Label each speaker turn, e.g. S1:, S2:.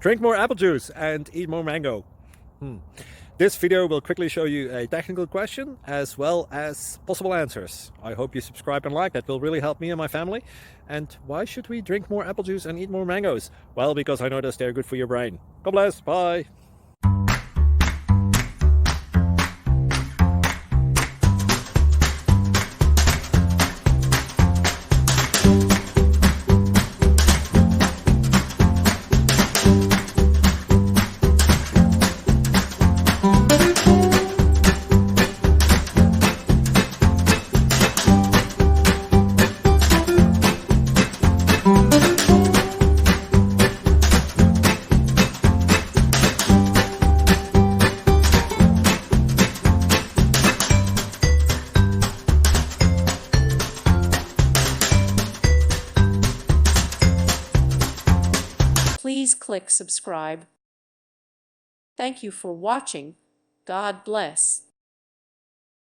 S1: Drink more apple juice and eat more mango. This video will quickly show you a technical question as well as possible answers. I hope you subscribe and like. That will really help me and my family. And why should we drink more apple juice and eat more mangoes? Well, because I noticed they're good for your brain. God bless. Bye.
S2: Please click subscribe. Thank you for watching. God bless.